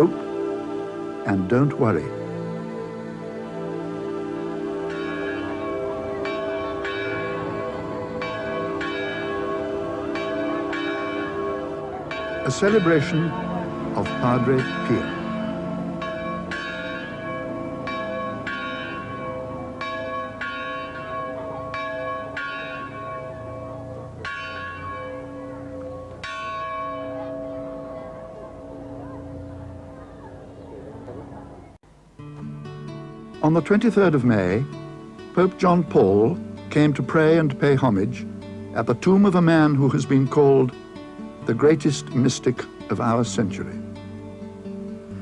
hope and don't worry. A celebration of Padre Pio. On the 23rd of May, Pope John Paul came to pray and pay homage at the tomb of a man who has been called the greatest mystic of our century.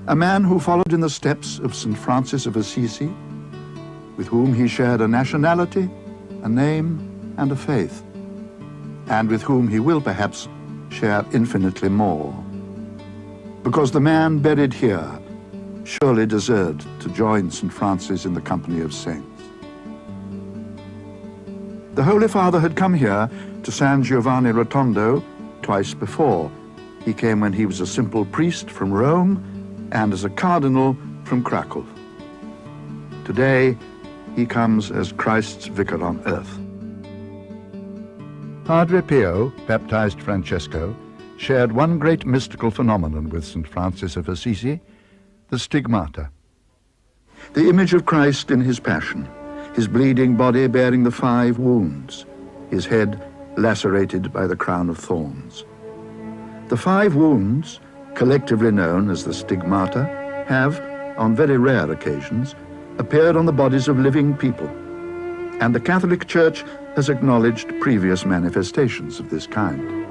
A man who followed in the steps of St. Francis of Assisi, with whom he shared a nationality, a name, and a faith, and with whom he will perhaps share infinitely more. Because the man buried here surely deserved to join St. Francis in the company of saints. The Holy Father had come here to San Giovanni Rotondo twice before. He came when he was a simple priest from Rome and as a cardinal from Krakow. Today, he comes as Christ's vicar on earth. Padre Pio, baptized Francesco, shared one great mystical phenomenon with St. Francis of Assisi, the stigmata. The image of Christ in his passion, his bleeding body bearing the 5 wounds, his head lacerated by the crown of thorns. The 5 wounds, collectively known as the stigmata, have, on very rare occasions, appeared on the bodies of living people, and the Catholic Church has acknowledged previous manifestations of this kind.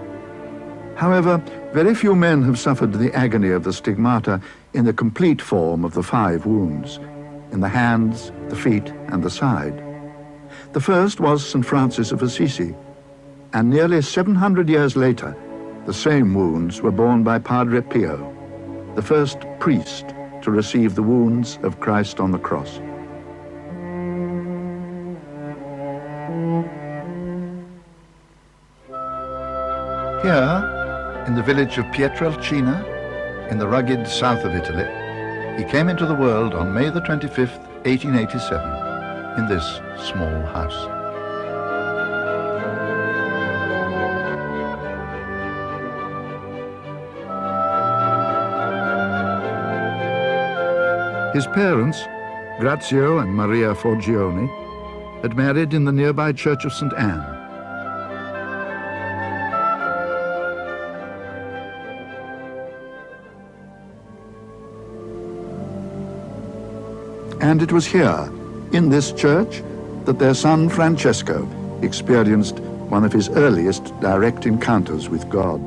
However, very few men have suffered the agony of the stigmata in the complete form of the 5 wounds, in the hands, the feet, and the side. The first was St. Francis of Assisi, and nearly 700 years later, the same wounds were borne by Padre Pio, the first priest to receive the wounds of Christ on the cross. Here, in the village of Pietreelcina, in the rugged south of Italy, he came into the world on May the 25th, 1887, in this small house. His parents, Grazio and Maria Forgione, had married in the nearby church of St. Anne. And it was here, in this church, that their son Francesco experienced one of his earliest direct encounters with God.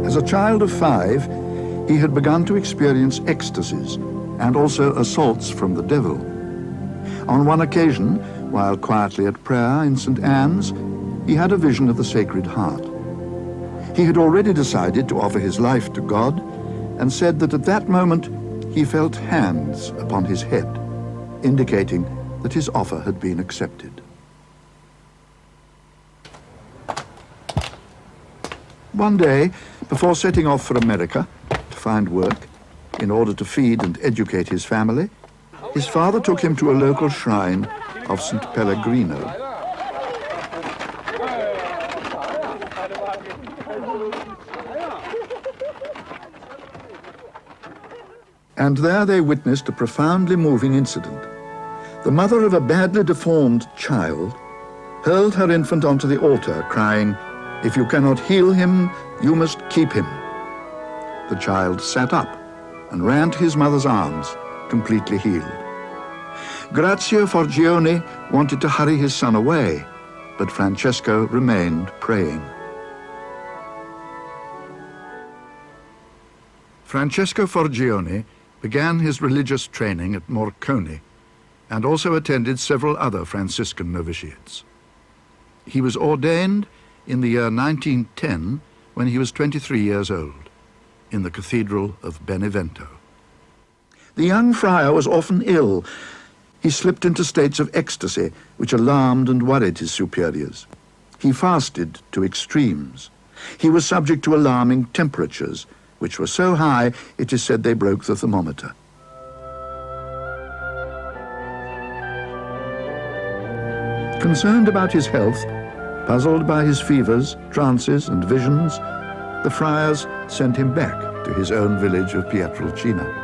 As a child of 5, he had begun to experience ecstasies and also assaults from the devil. On one occasion, while quietly at prayer in St. Anne's, he had a vision of the Sacred Heart. He had already decided to offer his life to God and said that at that moment he felt hands upon his head, indicating that his offer had been accepted. One day, before setting off for America to find work in order to feed and educate his family, his father took him to a local shrine of St. Pellegrino. And there they witnessed a profoundly moving incident. The mother of a badly deformed child hurled her infant onto the altar, crying, "If you cannot heal him, you must keep him." The child sat up and ran to his mother's arms, completely healed. Grazio Forgione wanted to hurry his son away, but Francesco remained praying. Francesco Forgione began his religious training at Morcone and also attended several other Franciscan novitiates. He was ordained in the year 1910 when he was 23 years old in the Cathedral of Benevento. The young friar was often ill. He slipped into states of ecstasy which alarmed and worried his superiors. He fasted to extremes. He was subject to alarming temperatures, which were so high it is said they broke the thermometer. Concerned about his health, puzzled by his fevers, trances, and visions, the friars sent him back to his own village of Pietretrelcina.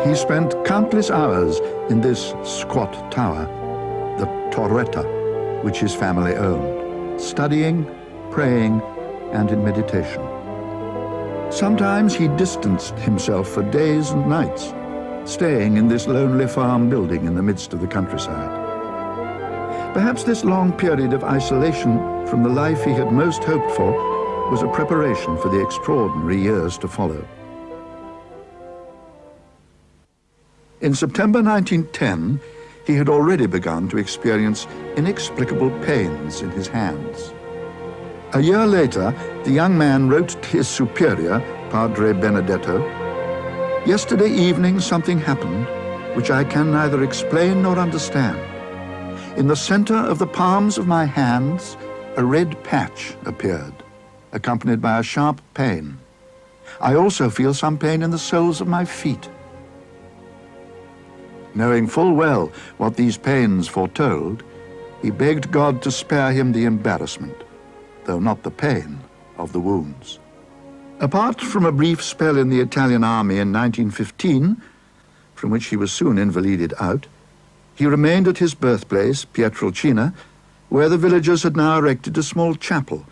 He spent countless hours in this squat tower, the torretta, which his family owned, studying, praying, and in meditation. Sometimes he distanced himself for days and nights, staying in this lonely farm building in the midst of the countryside. Perhaps this long period of isolation from the life he had most hoped for was a preparation for the extraordinary years to follow. In September 1910, he had already begun to experience inexplicable pains in his hands. A year later, the young man wrote to his superior, Padre Benedetto, "Yesterday evening something happened which I can neither explain nor understand. In the center of the palms of my hands, a red patch appeared, accompanied by a sharp pain. I also feel some pain in the soles of my feet." Knowing full well what these pains foretold, he begged God to spare him the embarrassment, though not the pain, of the wounds. Apart from a brief spell in the Italian army in 1915, from which he was soon invalided out, he remained at his birthplace, Pietretrelcina, where the villagers had now erected a small chapel,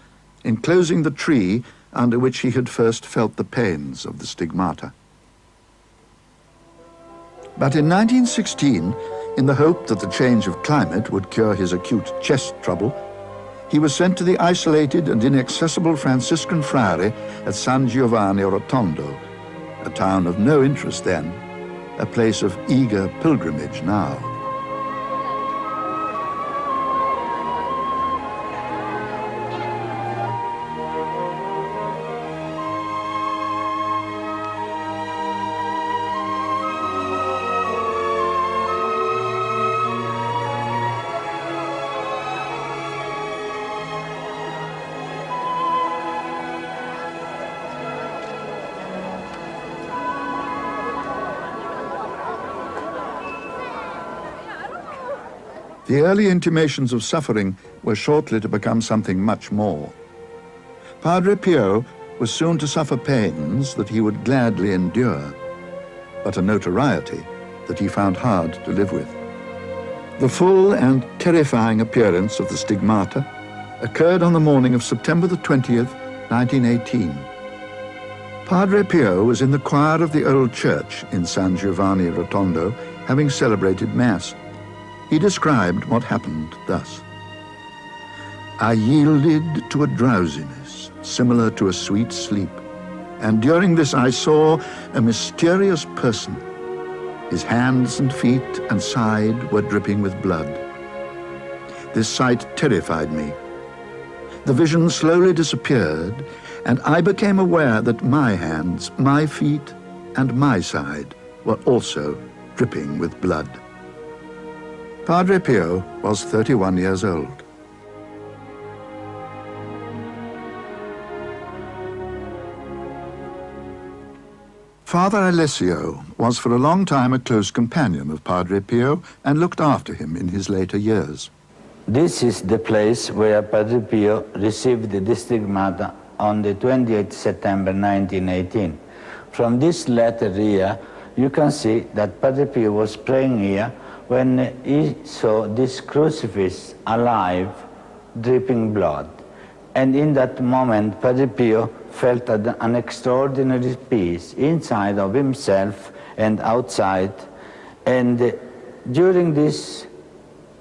enclosing the tree under which he had first felt the pains of the stigmata. But in 1916, in the hope that the change of climate would cure his acute chest trouble, he was sent to the isolated and inaccessible Franciscan friary at San Giovanni Rotondo, a town of no interest then, a place of eager pilgrimage now. The early intimations of suffering were shortly to become something much more. Padre Pio was soon to suffer pains that he would gladly endure, but a notoriety that he found hard to live with. The full and terrifying appearance of the stigmata occurred on the morning of September the 20th, 1918. Padre Pio was in the choir of the old church in San Giovanni Rotondo, having celebrated Mass. He described what happened thus. "I yielded to a drowsiness similar to a sweet sleep, and during this I saw a mysterious person. His hands and feet and side were dripping with blood. This sight terrified me. The vision slowly disappeared, and I became aware that my hands, my feet, and my side were also dripping with blood." Padre Pio was 31 years old. Father Alessio was for a long time a close companion of Padre Pio and looked after him in his later years. This is the place where Padre Pio received the stigmata on the 28th September 1918. From this letter here, you can see that Padre Pio was praying here when he saw this crucifix alive, dripping blood. And in that moment, Padre Pio felt an extraordinary peace inside of himself and outside. And during this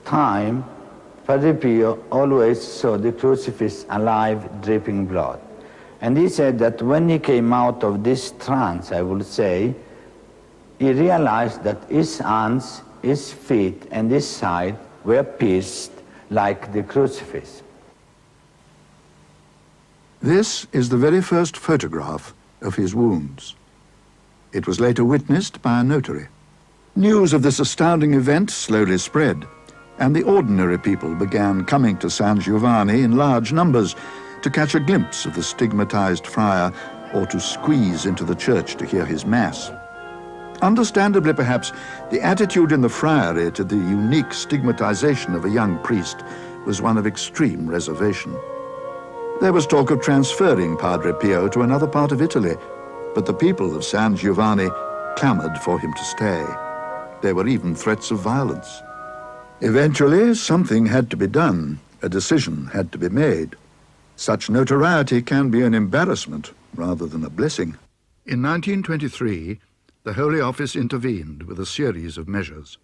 time, Padre Pio always saw the crucifix alive, dripping blood. And he said that when he came out of this trance, I would say, he realized that his hands, his feet, and his side were pierced like the crucifix. This is the very first photograph of his wounds. It was later witnessed by a notary. News of this astounding event slowly spread, and the ordinary people began coming to San Giovanni in large numbers to catch a glimpse of the stigmatized friar or to squeeze into the church to hear his mass. Understandably, perhaps, the attitude in the friary to the unique stigmatization of a young priest was one of extreme reservation. There was talk of transferring Padre Pio to another part of Italy, but the people of San Giovanni clamored for him to stay. There were even threats of violence. Eventually, something had to be done. A decision had to be made. Such notoriety can be an embarrassment rather than a blessing. In 1923, the Holy Office intervened with a series of measures.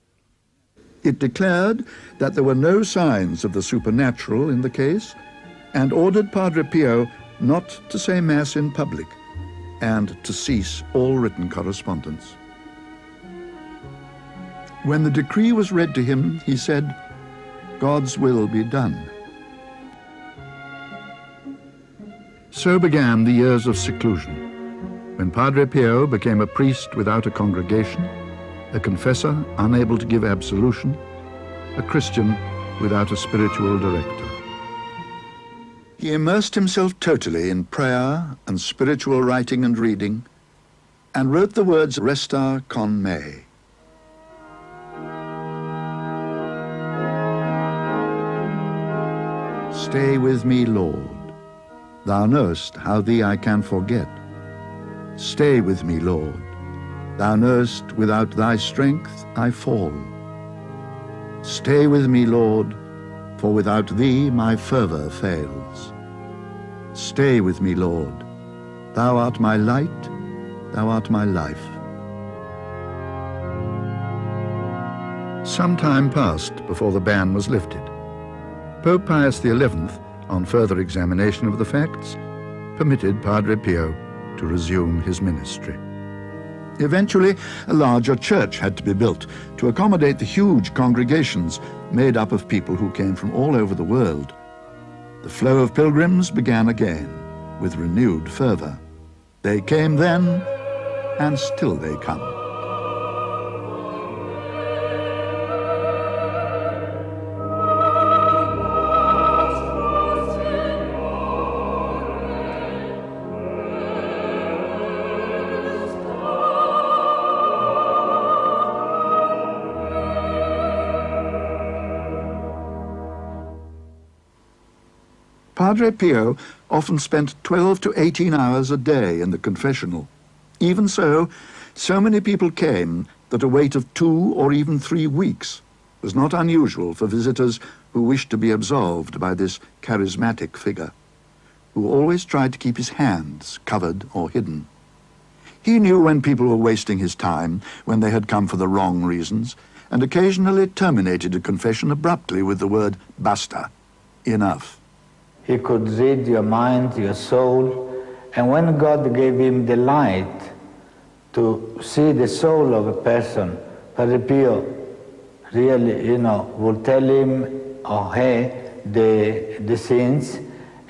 It declared that there were no signs of the supernatural in the case and ordered Padre Pio not to say Mass in public and to cease all written correspondence. When the decree was read to him, he said, "God's will be done." So began the years of seclusion, when Padre Pio became a priest without a congregation, a confessor unable to give absolution, a Christian without a spiritual director. He immersed himself totally in prayer and spiritual writing and reading, and wrote the words Resta con me. Stay with me, Lord. Thou knowest how thee I can forget. Stay with me, Lord. Thou knowest without thy strength I fall. Stay with me, Lord, for without thee my fervor fails. Stay with me, Lord. Thou art my light, thou art my life. Some time passed before the ban was lifted. Pope Pius XI, on further examination of the facts, permitted Padre Pio to resume his ministry. Eventually, a larger church had to be built to accommodate the huge congregations made up of people who came from all over the world. The flow of pilgrims began again with renewed fervor. They came then, and still they come. Padre Pio often spent 12 to 18 hours a day in the confessional. Even so many people came that a wait of 2 or even 3 weeks was not unusual for visitors who wished to be absolved by this charismatic figure, who always tried to keep his hands covered or hidden. He knew when people were wasting his time, when they had come for the wrong reasons, and occasionally terminated a confession abruptly with the word basta, enough. He could read your mind, your soul, and when God gave him the light to see the soul of a person, Padre Pio really, would tell him or her the sins,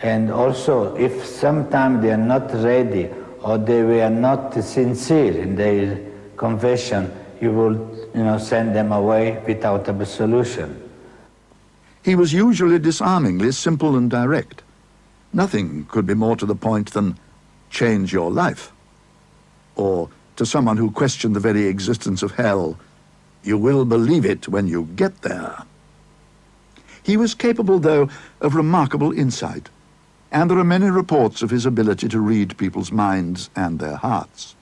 and also if sometimes they are not ready or they were not sincere in their confession, you will, send them away without absolution. He was usually disarmingly simple and direct. Nothing could be more to the point than change your life. Or to someone who questioned the very existence of hell, you will believe it when you get there. He was capable, though, of remarkable insight, and there are many reports of his ability to read people's minds and their hearts,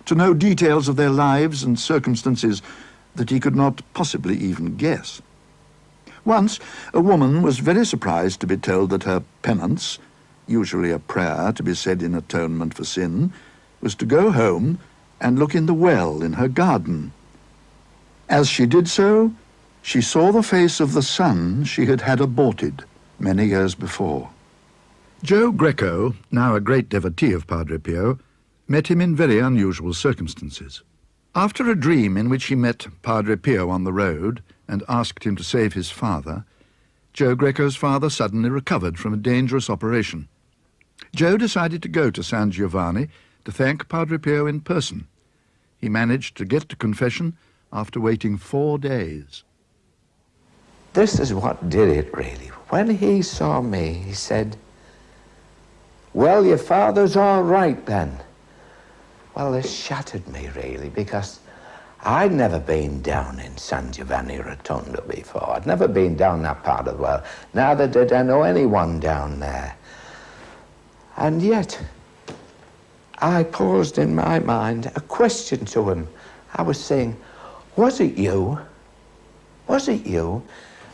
to know details of their lives and circumstances that he could not possibly even guess. Once, a woman was very surprised to be told that her penance, usually a prayer to be said in atonement for sin, was to go home and look in the well in her garden. As she did so, she saw the face of the son she had had aborted many years before. Joe Greco, now a great devotee of Padre Pio, met him in very unusual circumstances. After a dream in which he met Padre Pio on the road and asked him to save his father, Joe Greco's father suddenly recovered from a dangerous operation. Joe decided to go to San Giovanni to thank Padre Pio in person. He managed to get to confession after waiting 4 days. This is what did it, really. When he saw me, he said, "Well, your father's all right then." Well, this shattered me, really, because I'd never been down in San Giovanni Rotondo before. I'd never been down that part of the world. Neither did I know anyone down there. And yet, I posed in my mind a question to him. I was saying, "Was it you? Was it you?"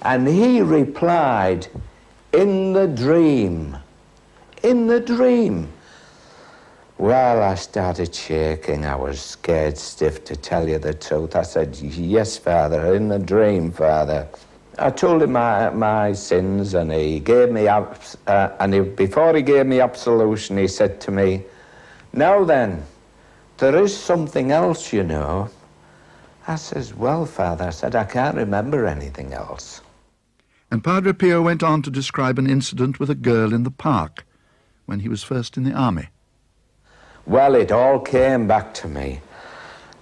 And he replied, "In the dream. In the dream." Well, I started shaking. I was scared stiff, to tell you the truth. I said, "Yes, Father, in the dream, Father." I told him my sins, and he gave me before he gave me absolution, he said to me, "Now then, there is something else, you know." I says, "Well, Father," I said, "I can't remember anything else." And Padre Pio went on to describe an incident with a girl in the park when he was first in the army. Well, it all came back to me.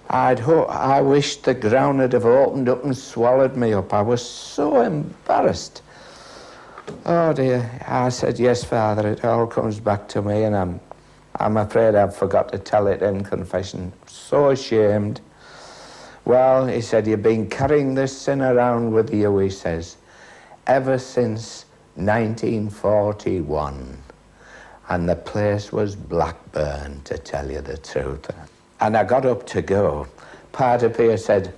I wished the ground had have opened up and swallowed me up. I was so embarrassed. Oh dear. I said, "Yes, Father, it all comes back to me, and I'm afraid I've forgot to tell it in confession. So ashamed." Well, he said, "You've been carrying this sin around with you," he says, "ever since 1941. And the place was Blackburn, to tell you the truth." And I got up to go. Padre Pio said,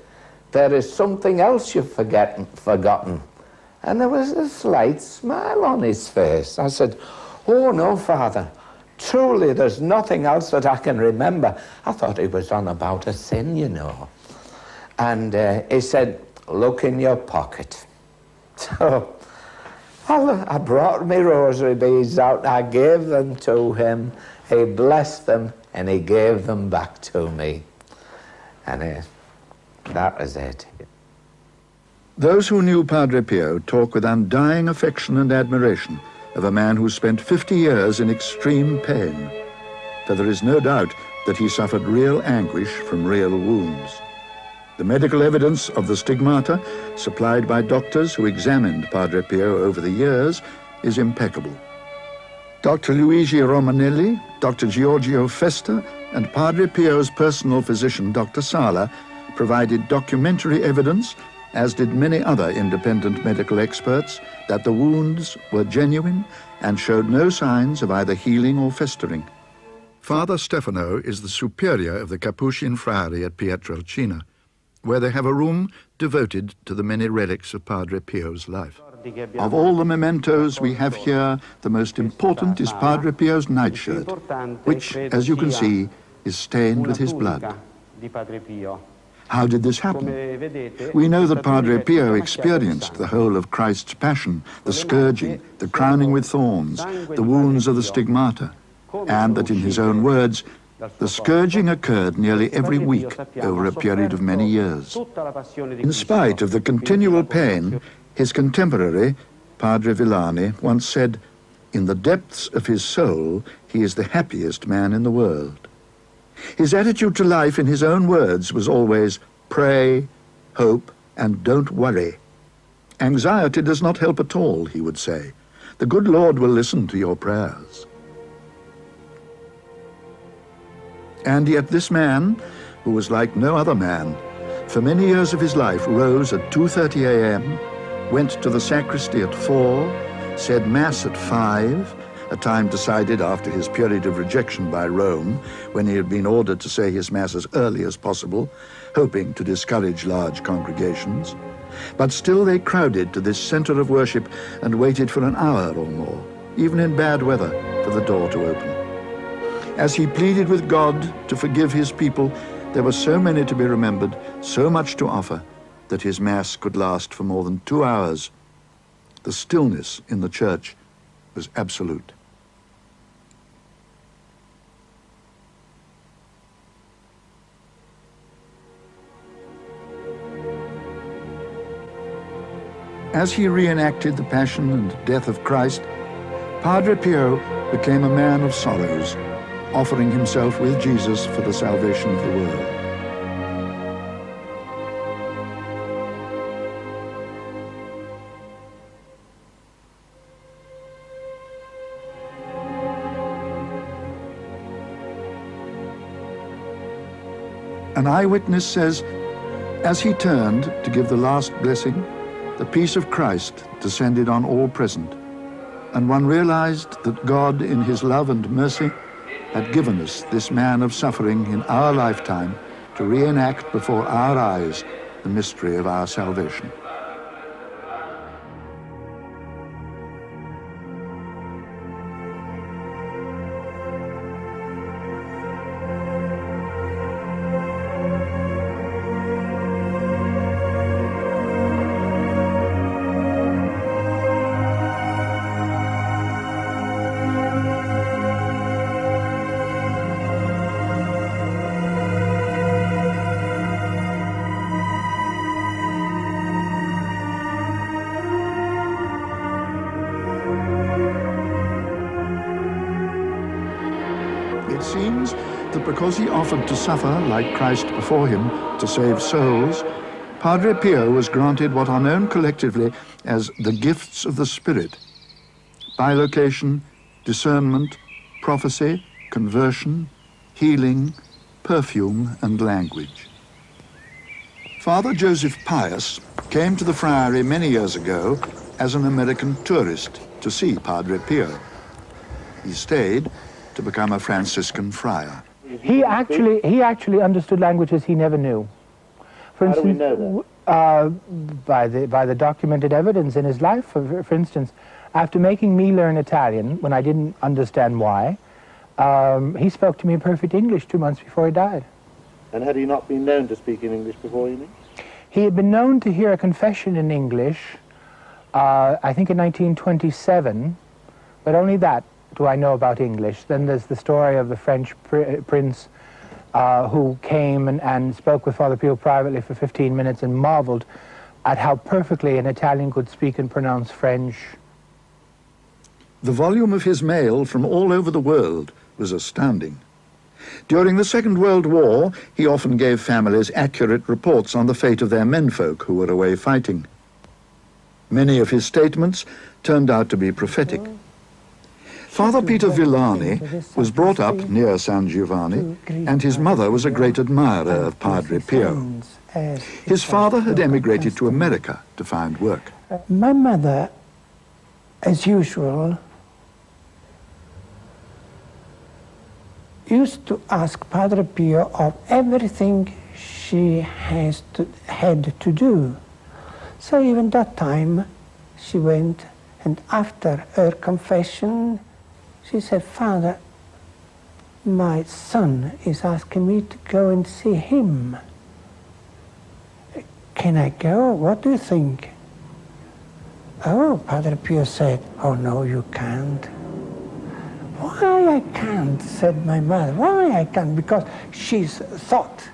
"There is something else you've forgotten." And there was a slight smile on his face. I said, "Oh, no, Father. Truly, there's nothing else that I can remember." I thought he was on about a sin, you know. And he said, "Look in your pocket." So I brought my rosary beads out. I gave them to him. He blessed them, and he gave them back to me. And that was it. Those who knew Padre Pio talk with undying affection and admiration of a man who spent 50 years in extreme pain, for there is no doubt that he suffered real anguish from real wounds. The medical evidence of the stigmata supplied by doctors who examined Padre Pio over the years is impeccable. Dr. Luigi Romanelli, Dr. Giorgio Festa, and Padre Pio's personal physician, Dr. Sala, provided documentary evidence, as did many other independent medical experts, that the wounds were genuine and showed no signs of either healing or festering. Father Stefano is the superior of the Capuchin friary at Pietro-Cina, where they have a room devoted to the many relics of Padre Pio's life. Of all the mementos we have here, the most important is Padre Pio's nightshirt, which, as you can see, is stained with his blood. How did this happen? We know that Padre Pio experienced the whole of Christ's passion, the scourging, the crowning with thorns, the wounds of the stigmata, and that in his own words, the scourging occurred nearly every week over a period of many years. In spite of the continual pain, his contemporary, Padre Villani, once said, "In the depths of his soul, he is the happiest man in the world." His attitude to life, in his own words, was always pray, hope, and don't worry. Anxiety does not help at all, he would say. The good Lord will listen to your prayers. And yet this man, who was like no other man, for many years of his life rose at 2:30 a.m., went to the sacristy at 4, said Mass at 5, a time decided after his period of rejection by Rome, when he had been ordered to say his Mass as early as possible, hoping to discourage large congregations. But still they crowded to this center of worship and waited for an hour or more, even in bad weather, for the door to open. As he pleaded with God to forgive his people, there were so many to be remembered, so much to offer, that his Mass could last for more than 2 hours. The stillness in the church was absolute. As he reenacted the passion and death of Christ, Padre Pio became a man of sorrows, offering himself with Jesus for the salvation of the world. An eyewitness says, as he turned to give the last blessing, the peace of Christ descended on all present, and one realized that God, in his love and mercy, had given us this man of suffering in our lifetime to reenact before our eyes the mystery of our salvation. It seems that because he offered to suffer like Christ before him to save souls, Padre Pio was granted what are known collectively as the gifts of the Spirit: bilocation, discernment, prophecy, conversion, healing, perfume, and language. Father Joseph Pius came to the friary many years ago as an American tourist to see Padre Pio. He stayed to become a Franciscan friar. He actually understood languages he never knew. For instance, how do we know that? By the documented evidence in his life. For instance, after making me learn Italian when I didn't understand why, he spoke to me in perfect English 2 months before he died. And had he not been known to speak in English before, you mean? He had been known to hear a confession in English, I think in 1927, but only that do I know about English. Then there's the story of the French prince who came and spoke with Father Pio privately for 15 minutes and marveled at how perfectly an Italian could speak and pronounce French. The volume of his mail from all over the world was astounding. During the Second World War, he often gave families accurate reports on the fate of their menfolk who were away fighting. Many of his statements turned out to be prophetic. Father Peter Villani was brought up near San Giovanni, and his mother was a great admirer of Padre Pio. His father had emigrated to America to find work. My mother, as usual, used to ask Padre Pio of everything she had to do. So even that time she went, and after her confession, she said, "Father, my son is asking me to go and see him. Can I go? What do you think?" Oh, Padre Pio said, "Oh no, you can't." "Why I can't?" said my mother. "Why I can't?" Because she's thought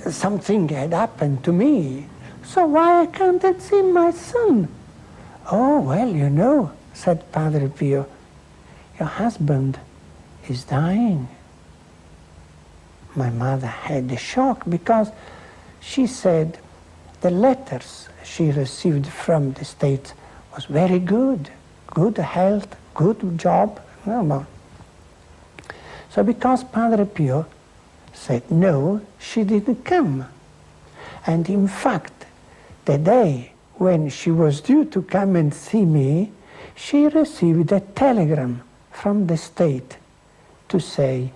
something had happened to me. "So why I can't see my son?" "Oh, well, you know," said Padre Pio, "your husband is dying." My mother had a shock because she said the letters she received from the States was very good. Good health, good job. So because Padre Pio said no, she didn't come. And in fact, the day when she was due to come and see me, she received a telegram from the state to say,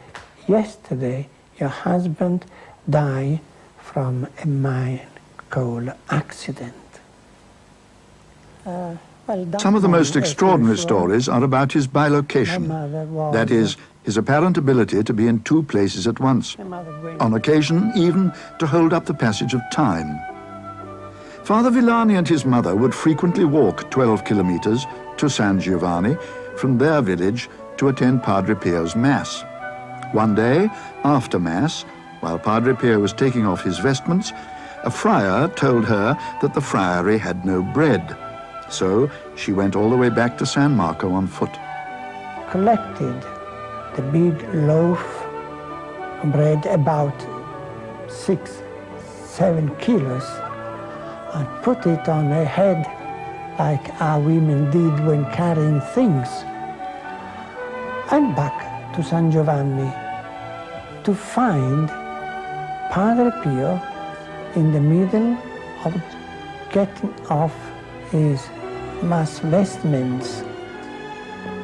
"Yesterday your husband died from a mine coal accident." Some of the most extraordinary stories are about his bilocation, that is, his apparent ability to be in two places at once, on occasion even to hold up the passage of time. Father Villani and his mother would frequently walk 12 kilometers to San Giovanni from their village to attend Padre Pio's Mass. One day, after Mass, while Padre Pio was taking off his vestments, a friar told her that the friary had no bread. So she went all the way back to San Marco on foot. Collected the big loaf of bread, about 6-7 kilos, and put it on her head like our women did when carrying things, and back to San Giovanni to find Padre Pio in the middle of getting off his mass vestments.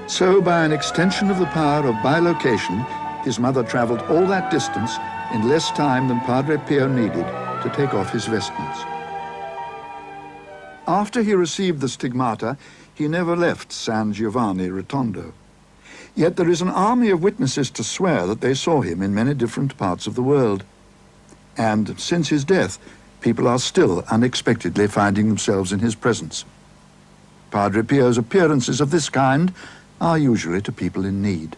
So by an extension of the power of bilocation, his mother traveled all that distance in less time than Padre Pio needed to take off his vestments. After he received the stigmata, he never left San Giovanni Rotondo. Yet there is an army of witnesses to swear that they saw him in many different parts of the world. And since his death, people are still unexpectedly finding themselves in his presence. Padre Pio's appearances of this kind are usually to people in need.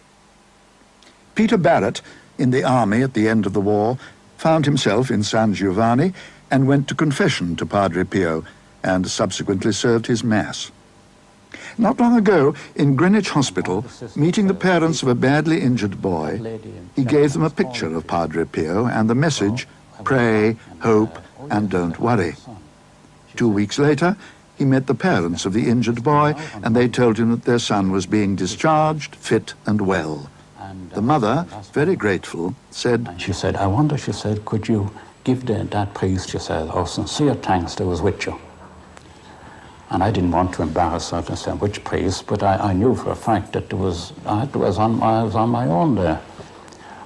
Peter Barrett, in the army at the end of the war, found himself in San Giovanni and went to confession to Padre Pio and subsequently served his Mass. Not long ago, in Greenwich Hospital, meeting the parents of a badly injured boy, he gave them a picture of Padre Pio and the message, "Pray, hope, and don't worry." 2 weeks later, he met the parents of the injured boy, and they told him that their son was being discharged, fit and well. The mother, very grateful, said, She said, I wonder, she said, could you give that priest, she said, our sincere thanks that was with you. And I didn't want to embarrass her to say which priest, but I knew for a fact that I was on my own there.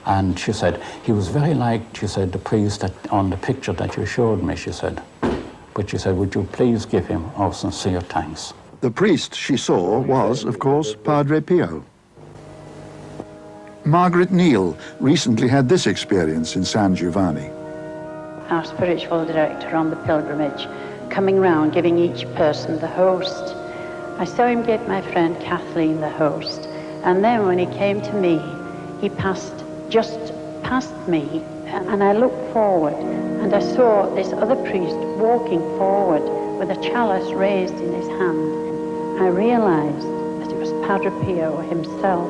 And she said, he was very like, she said, the priest on the picture that you showed me, she said. But she said, would you please give him our sincere thanks? The priest she saw was, of course, Padre Pio. Margaret Neal recently had this experience in San Giovanni. Our spiritual director on the pilgrimage, coming round giving each person the host. I saw him give my friend Kathleen the host, and then when he came to me, he just passed me, and I looked forward and I saw this other priest walking forward with a chalice raised in his hand. I realized that it was Padre Pio himself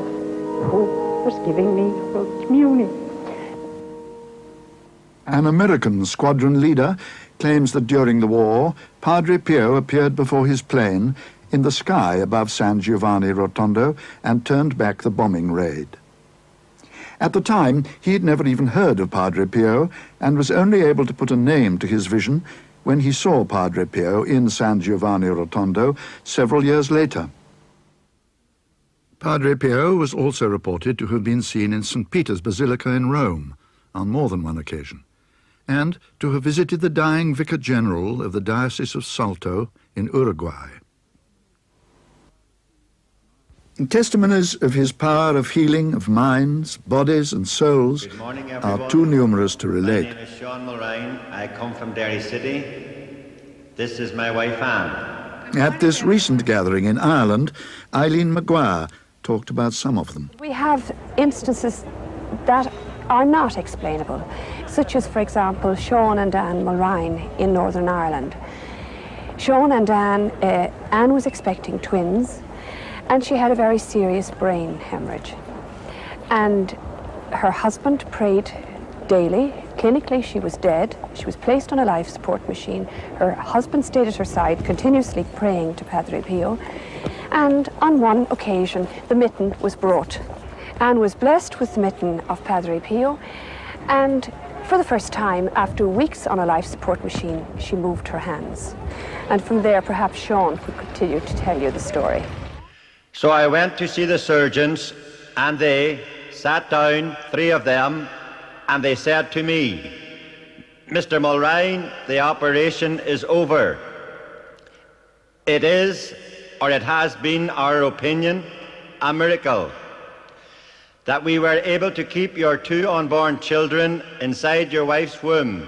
who was giving me Holy Communion. An American squadron leader claims that during the war, Padre Pio appeared before his plane in the sky above San Giovanni Rotondo and turned back the bombing raid. At the time, he had never even heard of Padre Pio and was only able to put a name to his vision when he saw Padre Pio in San Giovanni Rotondo several years later. Padre Pio was also reported to have been seen in St. Peter's Basilica in Rome on more than one occasion, and to have visited the dying Vicar General of the Diocese of Salto in Uruguay. Testimonies of his power of healing of minds, bodies and souls are too numerous to relate. My name is Sean Mulrine. I come from Derry City. This is my wife Anne. At this recent gathering in Ireland, Eileen Maguire talked about some of them. We have instances that are not explainable, such as, for example, Sean and Anne Mulrine in Northern Ireland. Sean and Anne was expecting twins, and she had a very serious brain hemorrhage. And her husband prayed daily. Clinically, she was dead. She was placed on a life support machine. Her husband stayed at her side, continuously praying to Padre Pio. And on one occasion, the mitten was brought. Anne was blessed with the mitten of Padre Pio, and for the first time, after weeks on a life support machine, she moved her hands. And from there, perhaps Sean could continue to tell you the story. So I went to see the surgeons, and they sat down, 3 of them, and they said to me, Mr. Mulrine, the operation is over. It is, or it has been, our opinion, a miracle that we were able to keep your 2 unborn children inside your wife's womb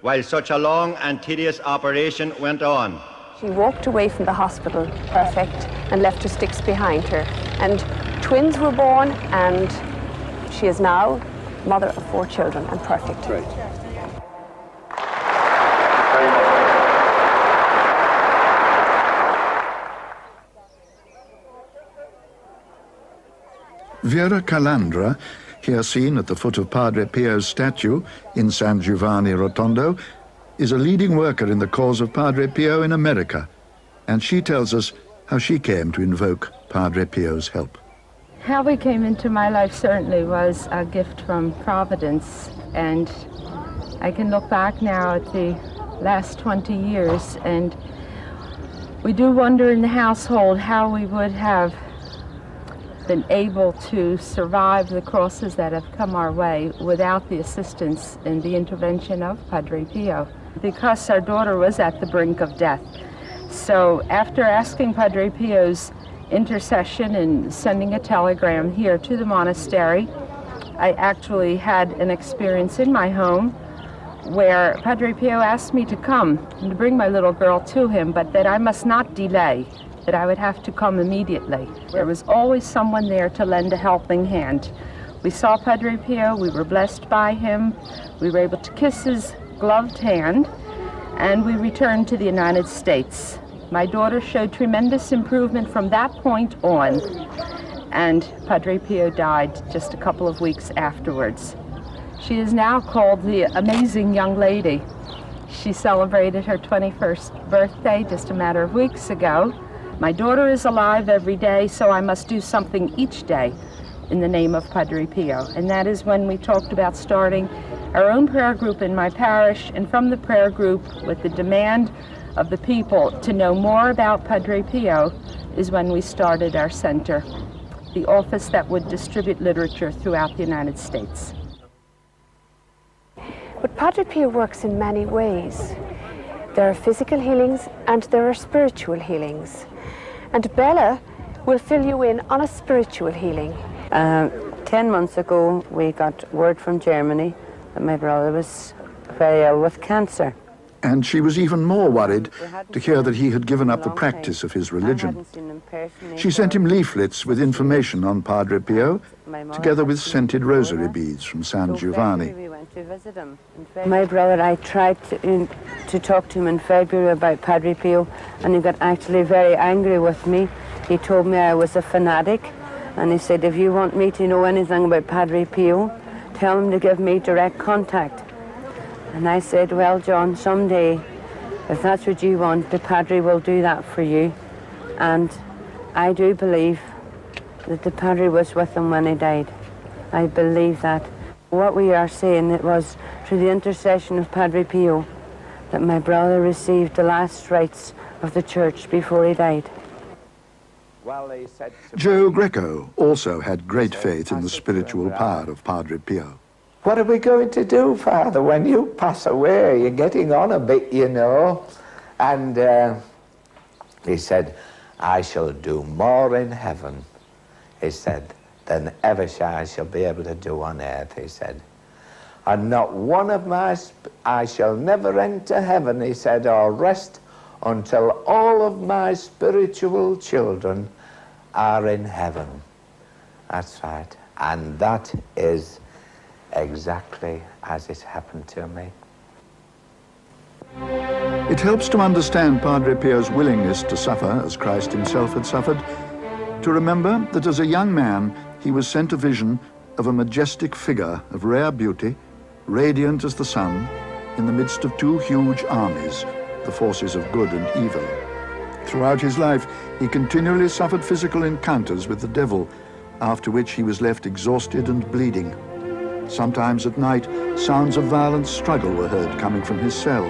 while such a long and tedious operation went on. She walked away from the hospital perfect and left her sticks behind her. And twins were born, and she is now mother of 4 children and perfect. Right. Vera Calandra, here seen at the foot of Padre Pio's statue in San Giovanni Rotondo, is a leading worker in the cause of Padre Pio in America, and she tells us how she came to invoke Padre Pio's help. How he came into my life certainly was a gift from Providence, and I can look back now at the last 20 years, and we do wonder in the household how we would have been able to survive the crosses that have come our way without the assistance and the intervention of Padre Pio, because our daughter was at the brink of death. So after asking Padre Pio's intercession and sending a telegram here to the monastery, I actually had an experience in my home where Padre Pio asked me to come and to bring my little girl to him, but that I must not delay, that I would have to come immediately. There was always someone there to lend a helping hand. We saw Padre Pio, we were blessed by him, we were able to kiss his gloved hand, and we returned to the United States. My daughter showed tremendous improvement from that point on, and Padre Pio died just a couple of weeks afterwards. She is now called the amazing young lady. She celebrated her 21st birthday just a matter of weeks ago. My daughter is alive every day, so I must do something each day in the name of Padre Pio. And that is when we talked about starting our own prayer group in my parish, and from the prayer group, with the demand of the people to know more about Padre Pio, is when we started our center, the office that would distribute literature throughout the United States. But Padre Pio works in many ways. There are physical healings and there are spiritual healings. And Bella will fill you in on a spiritual healing. 10 months ago, we got word from Germany that my brother was very ill with cancer. And she was even more worried to hear that he had given up the practice of his religion. She sent him leaflets with information on Padre Pio, together with scented rosary beads from San Giovanni. My brother, I tried to talk to him in February about Padre Pio, and he got actually very angry with me. He told me I was a fanatic, and he said, if you want me to know anything about Padre Pio, tell him to give me direct contact. And I said, well, John, someday, if that's what you want, the Padre will do that for you. And I do believe that the Padre was with him when he died. I believe that. What we are saying, it was through the intercession of Padre Pio that my brother received the last rites of the church before he died. Joe Greco also had great faith in the spiritual power of Padre Pio. What are we going to do, Father, when you pass away? You're getting on a bit, you know. And he said, I shall do more in heaven, he said, than ever I shall be able to do on earth, he said. And not one of I shall never enter heaven, he said, or rest until all of my spiritual children are in heaven. That's right. And that is exactly as it happened to me. It helps to understand Padre Pio's willingness to suffer as Christ himself had suffered, to remember that as a young man he was sent a vision of a majestic figure of rare beauty, radiant as the sun, in the midst of two huge armies, the forces of good and evil. Throughout his life he continually suffered physical encounters with the devil, after which he was left exhausted and bleeding. Sometimes at night, sounds of violent struggle were heard coming from his cell.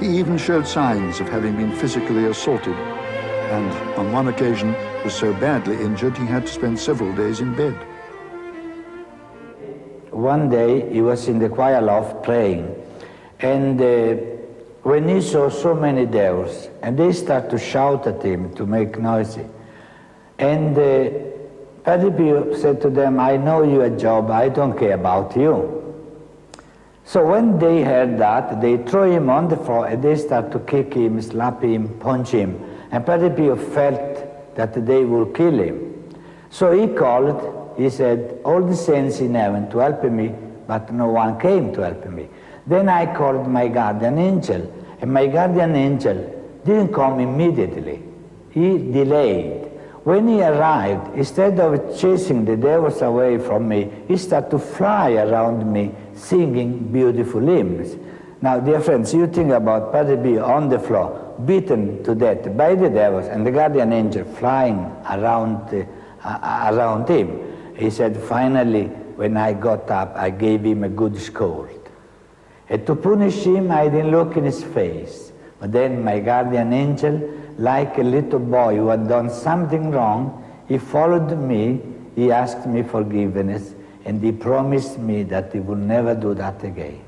He even showed signs of having been physically assaulted, and on one occasion was so badly injured he had to spend several days in bed. One day he was in the choir loft praying, and when he saw so many devils, and they start to shout at him to make noisy, and Padre Pio said to them, I know you a job, I don't care about you. So when they heard that, they throw him on the floor and they start to kick him, slap him, punch him. And Padre Pio felt that they will kill him. So he called, he said, all the saints in heaven to help me, but no one came to help me. Then I called my guardian angel, and my guardian angel didn't come immediately. He delayed. When he arrived, instead of chasing the devils away from me, he started to fly around me, singing beautiful hymns. Now, dear friends, you think about Padre Pio on the floor, beaten to death by the devils, and the guardian angel flying around him. He said, finally, when I got up, I gave him a good scold. And to punish him, I didn't look in his face. But then my guardian angel, like a little boy who had done something wrong, he followed me, he asked me forgiveness, and he promised me that he would never do that again.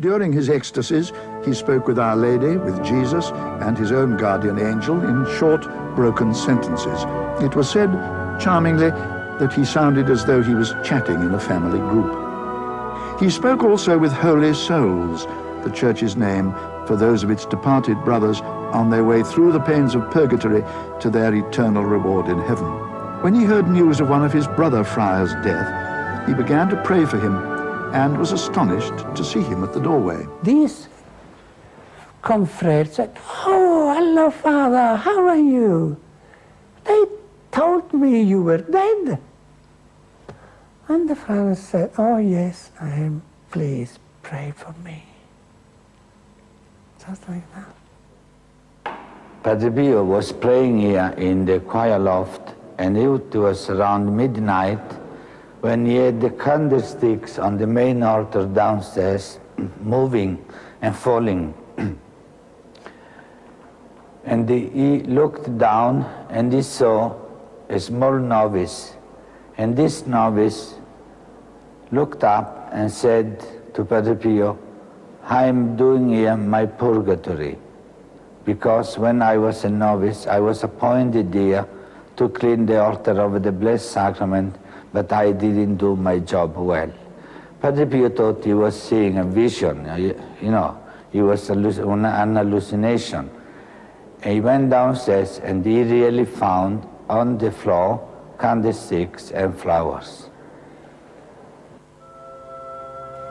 During his ecstasies, he spoke with Our Lady, with Jesus, and his own guardian angel in short, broken sentences. It was said, charmingly, that he sounded as though he was chatting in a family group. He spoke also with holy souls, the Church's name for those of its departed brothers on their way through the pains of purgatory to their eternal reward in heaven. When he heard news of one of his brother friars' death, he began to pray for him and was astonished to see him at the doorway. This confrere said, "Oh, hello, Father, how are you? They told me you were dead." And the friar said, "Oh, yes, I am. Please pray for me." Just like that. Padre Pio was praying here in the choir loft, and it was around midnight when he had the candlesticks on the main altar downstairs moving and falling. And he looked down and he saw a small novice. And this novice looked up and said to Padre Pio, "I'm doing here my purgatory, because when I was a novice, I was appointed here to clean the altar of the Blessed Sacrament, but I didn't do my job well." Padre Pio thought he was seeing a vision, you know, it was an hallucination. He went downstairs and he really found on the floor candlesticks and flowers.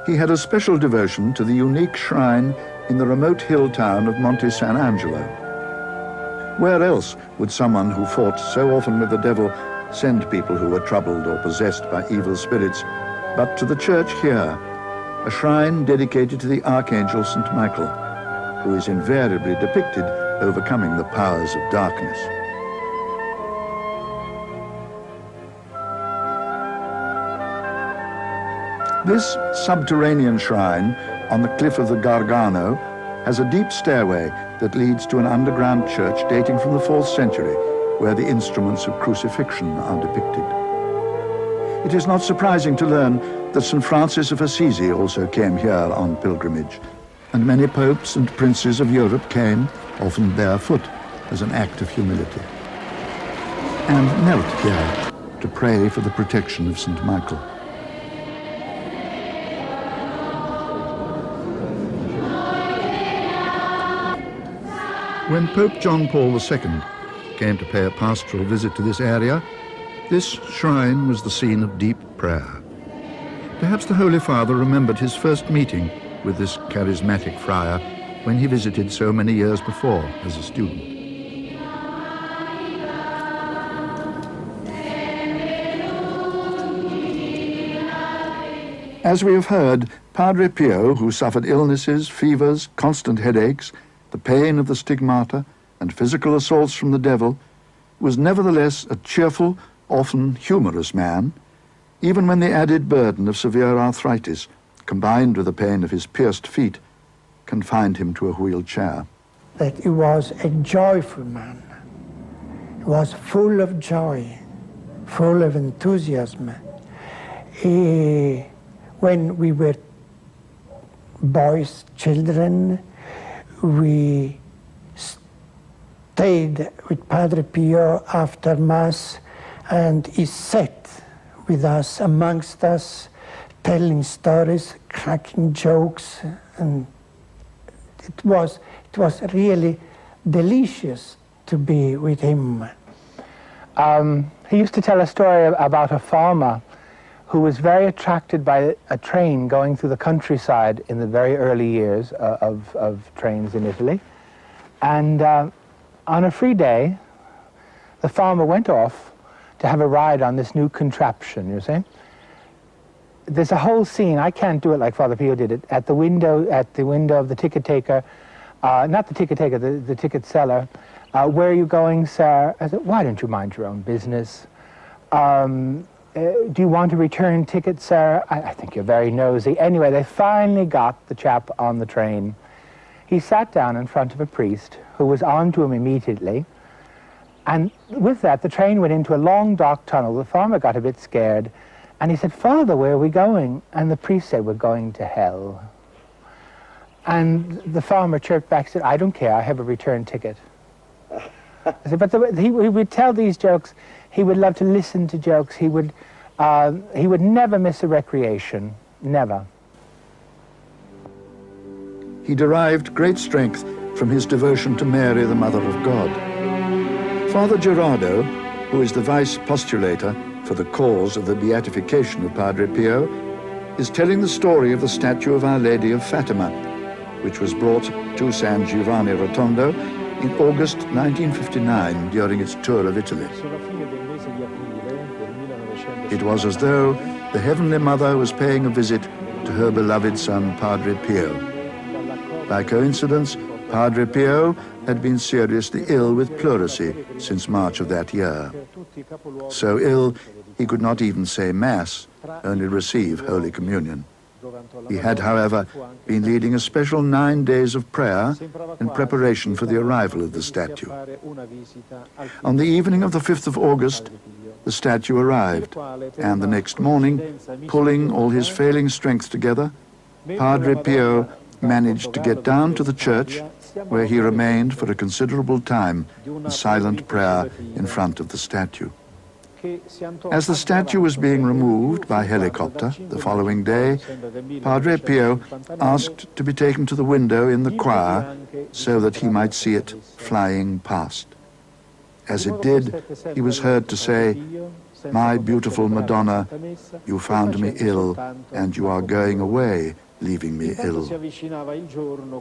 He had a special devotion to the unique shrine in the remote hill town of Monte San Angelo. Where else would someone who fought so often with the devil send people who were troubled or possessed by evil spirits, but to the church here, a shrine dedicated to the Archangel St. Michael, who is invariably depicted overcoming the powers of darkness. This subterranean shrine on the cliff of the Gargano has a deep stairway that leads to an underground church dating from the 4th century, where the instruments of crucifixion are depicted. It is not surprising to learn that St. Francis of Assisi also came here on pilgrimage, and many popes and princes of Europe came, often barefoot, as an act of humility, and knelt here to pray for the protection of St. Michael. When Pope John Paul II came to pay a pastoral visit to this area, this shrine was the scene of deep prayer. Perhaps the Holy Father remembered his first meeting with this charismatic friar when he visited so many years before as a student. As we have heard, Padre Pio, who suffered illnesses, fevers, constant headaches, the pain of the stigmata, and physical assaults from the devil, was nevertheless a cheerful, often humorous man, even when the added burden of severe arthritis, combined with the pain of his pierced feet, confined him to a wheelchair. That he was a joyful man. He was full of joy, full of enthusiasm. When we were boys, children, we stayed with Padre Pio after Mass, and he sat with us, amongst us, telling stories, cracking jokes, and it was really delicious to be with him. He used to tell a story about a farmer who was very attracted by a train going through the countryside in the very early years of trains in Italy. And on a free day, the farmer went off to have a ride on this new contraption, you see. There's a whole scene, I can't do it like Father Pio did it, at the window of the ticket taker, not the ticket taker, the ticket seller. Where are you going, sir? I said, why don't you mind your own business? Do you want a return ticket, sir? I think you're very nosy. Anyway, they finally got the chap on the train. He sat down in front of a priest who was on to him immediately. And with that, the train went into a long dark tunnel. The farmer got a bit scared. And he said, Father, where are we going? And the priest said, we're going to hell. And the farmer chirped back and said, I don't care, I have a return ticket. I said, but he would tell these jokes. He would love to listen to jokes. He would never miss a recreation, never. He derived great strength from his devotion to Mary, the Mother of God. Father Gerardo, who is the vice postulator for the cause of the beatification of Padre Pio, is telling the story of the statue of Our Lady of Fatima, which was brought to San Giovanni Rotondo in August 1959 during its tour of Italy. It was as though the Heavenly Mother was paying a visit to her beloved son, Padre Pio. By coincidence, Padre Pio had been seriously ill with pleurisy since March of that year. So ill, he could not even say Mass, only receive Holy Communion. He had, however, been leading a special 9 days of prayer in preparation for the arrival of the statue. On the evening of the 5th of August, the statue arrived, and the next morning, pulling all his failing strength together, Padre Pio managed to get down to the church, where he remained for a considerable time in silent prayer in front of the statue. As the statue was being removed by helicopter the following day, Padre Pio asked to be taken to the window in the choir so that he might see it flying past. As it did, he was heard to say, "My beautiful Madonna, you found me ill, and you are going away, leaving me ill."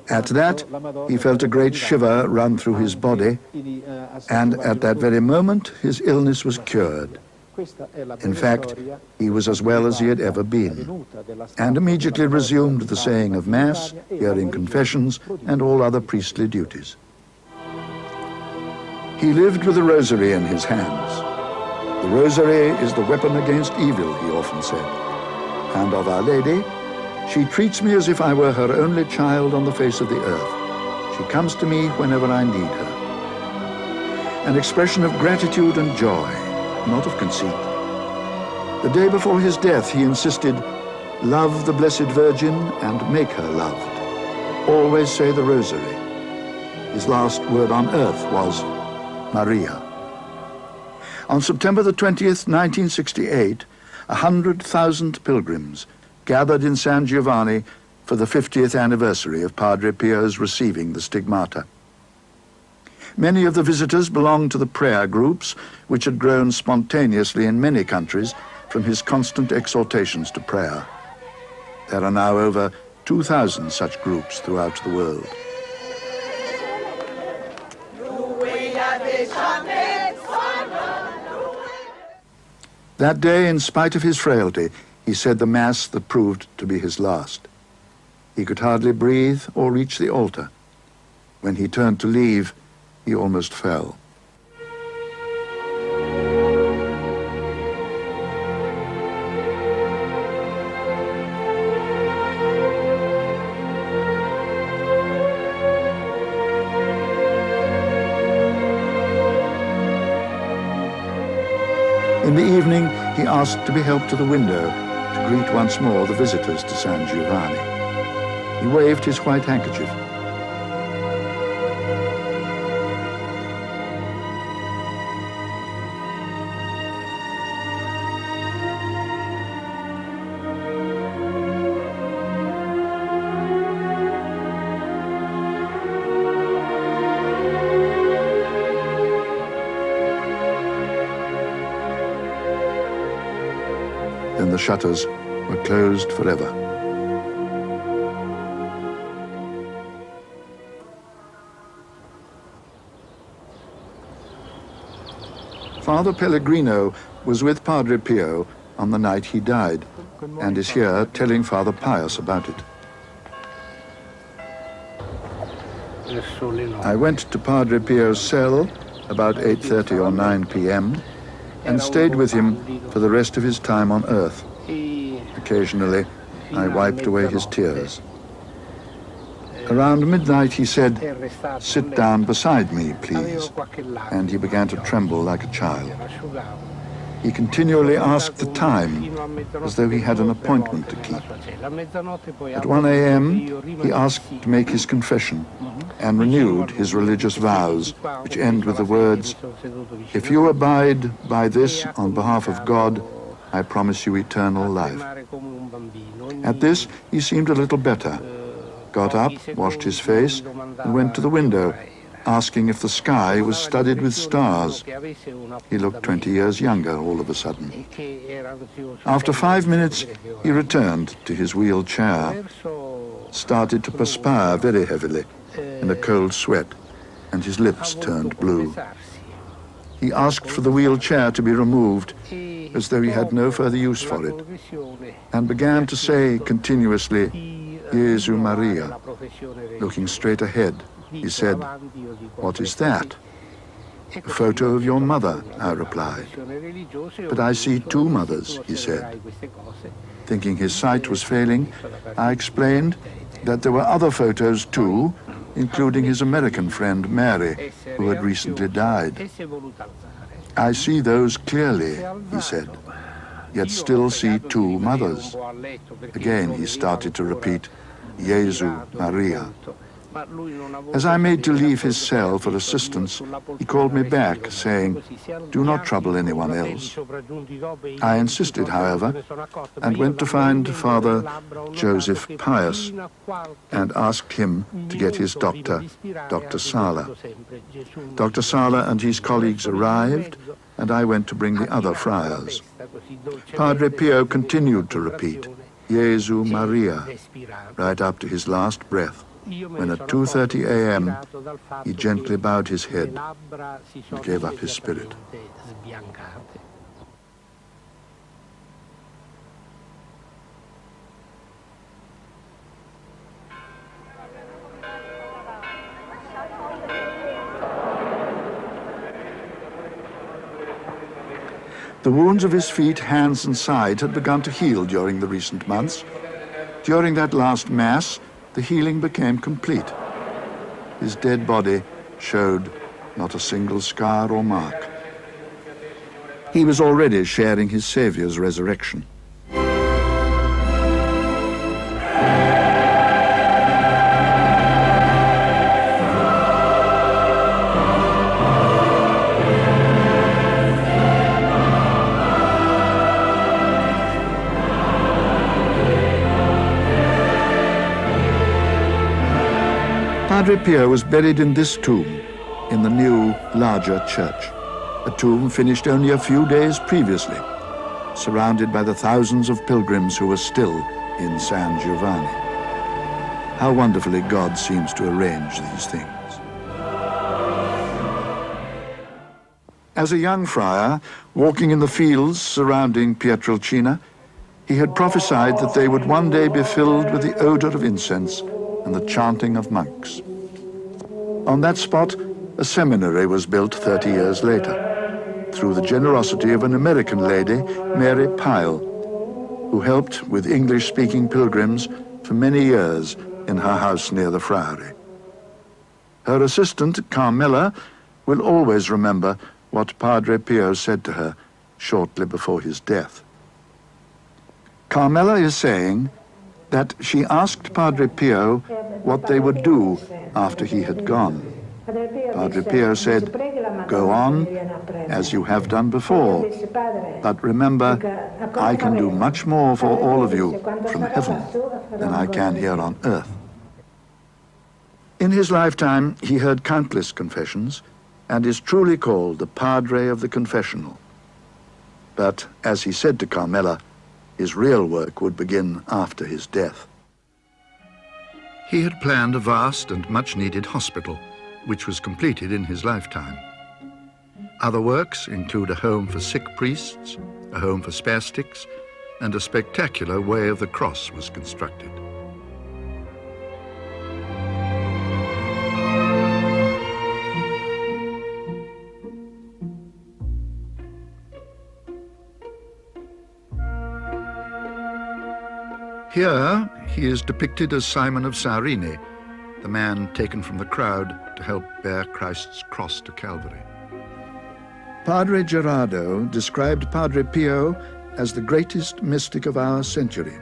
At that, he felt a great shiver run through his body, and at that very moment, his illness was cured. In fact, he was as well as he had ever been, and immediately resumed the saying of Mass, hearing confessions, and all other priestly duties. He lived with a rosary in his hands. The rosary is the weapon against evil, he often said. And of Our Lady, she treats me as if I were her only child on the face of the earth. She comes to me whenever I need her. An expression of gratitude and joy, not of conceit. The day before his death, he insisted, "Love the Blessed Virgin and make her loved. Always say the rosary." His last word on earth was, Maria. On September the 20th, 1968, 100,000 pilgrims gathered in San Giovanni for the 50th anniversary of Padre Pio's receiving the stigmata. Many of the visitors belonged to the prayer groups, which had grown spontaneously in many countries from his constant exhortations to prayer. There are now over 2,000 such groups throughout the world. That day, in spite of his frailty, he said the Mass that proved to be his last. He could hardly breathe or reach the altar. When he turned to leave, he almost fell. In the evening, he asked to be helped to the window to greet once more the visitors to San Giovanni. He waved his white handkerchief. Then the shutters were closed forever. Father Pellegrino was with Padre Pio on the night he died, and is here telling Father Pius about it. I went to Padre Pio's cell about 8:30 or 9 p.m. and stayed with him for the rest of his time on earth. Occasionally, I wiped away his tears. Around midnight, he said, "Sit down beside me, please," and he began to tremble like a child. He continually asked the time, as though he had an appointment to keep. At 1 a.m., he asked to make his confession and renewed his religious vows, which end with the words, "If you abide by this on behalf of God, I promise you eternal life." At this, he seemed a little better, got up, washed his face, and went to the window, asking if the sky was studded with stars. He looked 20 years younger all of a sudden. After 5 minutes, he returned to his wheelchair, started to perspire very heavily in a cold sweat, and his lips turned blue. He asked for the wheelchair to be removed, as though he had no further use for it, and began to say continuously, "Jesu Maria." Looking straight ahead, he said, "What is that?" "A photo of your mother," I replied. "But I see two mothers," he said. Thinking his sight was failing, I explained that there were other photos too, including his American friend Mary, who had recently died. "I see those clearly," he said, "yet still see two mothers." Again he started to repeat, "Jesu Maria." As I made to leave his cell for assistance, he called me back, saying, "Do not trouble anyone else." I insisted, however, and went to find Father Joseph Pius and asked him to get his doctor, Dr. Sala. Dr. Sala and his colleagues arrived, and I went to bring the other friars. Padre Pio continued to repeat, "Jesu Maria," right up to his last breath, when at 2:30 a.m. he gently bowed his head and gave up his spirit. The wounds of his feet, hands, and side had begun to heal during the recent months. During that last Mass, the healing became complete. His dead body showed not a single scar or mark. He was already sharing his Saviour's resurrection. Padre Pio was buried in this tomb, in the new, larger church, a tomb finished only a few days previously, surrounded by the thousands of pilgrims who were still in San Giovanni. How wonderfully God seems to arrange these things. As a young friar, walking in the fields surrounding Pietrelcina, he had prophesied that they would one day be filled with the odor of incense and the chanting of monks. On that spot, a seminary was built 30 years later, through the generosity of an American lady, Mary Pyle, who helped with English-speaking pilgrims for many years in her house near the friary. Her assistant, Carmela, will always remember what Padre Pio said to her shortly before his death. Carmela is saying that she asked Padre Pio what they would do after he had gone. Padre Pio said, "Go on as you have done before, but remember, I can do much more for all of you from heaven than I can here on earth." In his lifetime, he heard countless confessions and is truly called the Padre of the Confessional. But, as he said to Carmela, His real work would begin after his death. He had planned a vast and much-needed hospital, which was completed in his lifetime. Other works include a home for sick priests, a home for spastics, and a spectacular Way of the Cross was constructed. Here, he is depicted as Simon of Cyrene, the man taken from the crowd to help bear Christ's cross to Calvary. Padre Gerardo described Padre Pio as the greatest mystic of our century.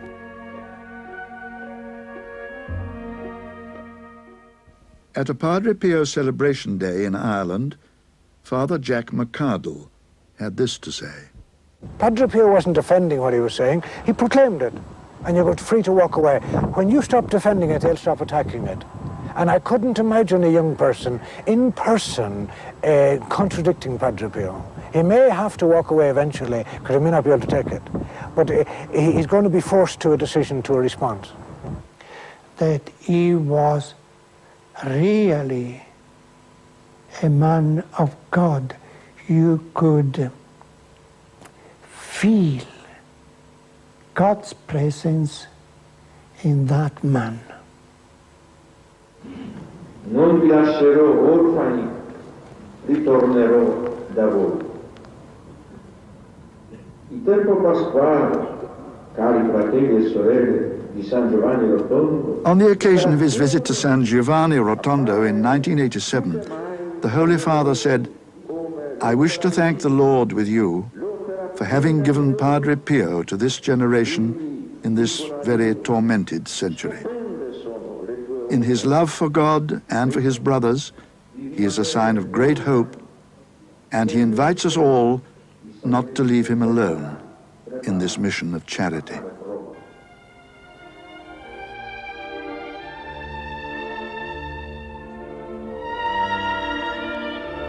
At a Padre Pio celebration day in Ireland, Father Jack McCardle had this to say. Padre Pio wasn't defending what he was saying, he proclaimed it. And you were free to walk away. When you stop defending it, they'll stop attacking it. And I couldn't imagine a young person, in person, contradicting Padre Pio. He may have to walk away eventually, because he may not be able to take it. But he's going to be forced to a decision, to a response. That he was really a man of God. You could feel God's presence in that man. Non vi lascerò orfani, ritornerò da voi. Il tempo pasquale, cari fratelli e sorelle di San Giovanni Rotondo. On the occasion of his visit to San Giovanni Rotondo in 1987, the Holy Father said, "I wish to thank the Lord with you for having given Padre Pio to this generation in this very tormented century. In his love for God and for his brothers, he is a sign of great hope, and he invites us all not to leave him alone in this mission of charity."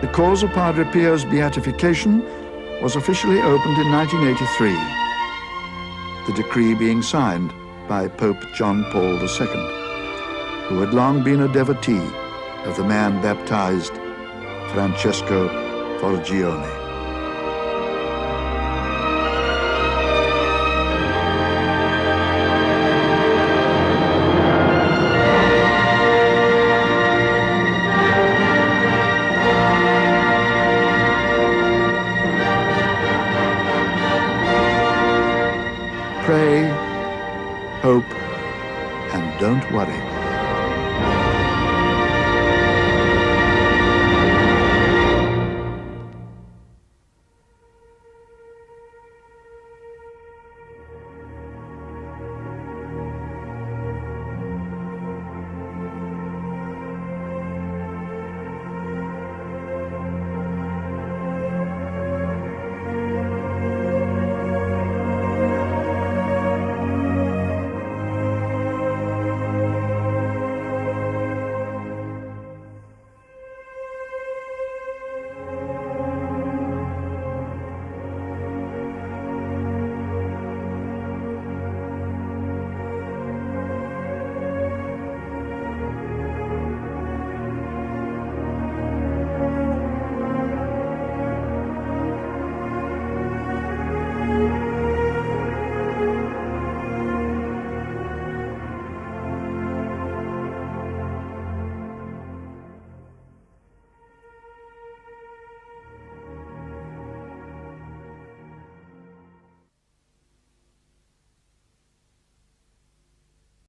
The cause of Padre Pio's beatification was officially opened in 1983, the decree being signed by Pope John Paul II, who had long been a devotee of the man baptized Francesco Forgione.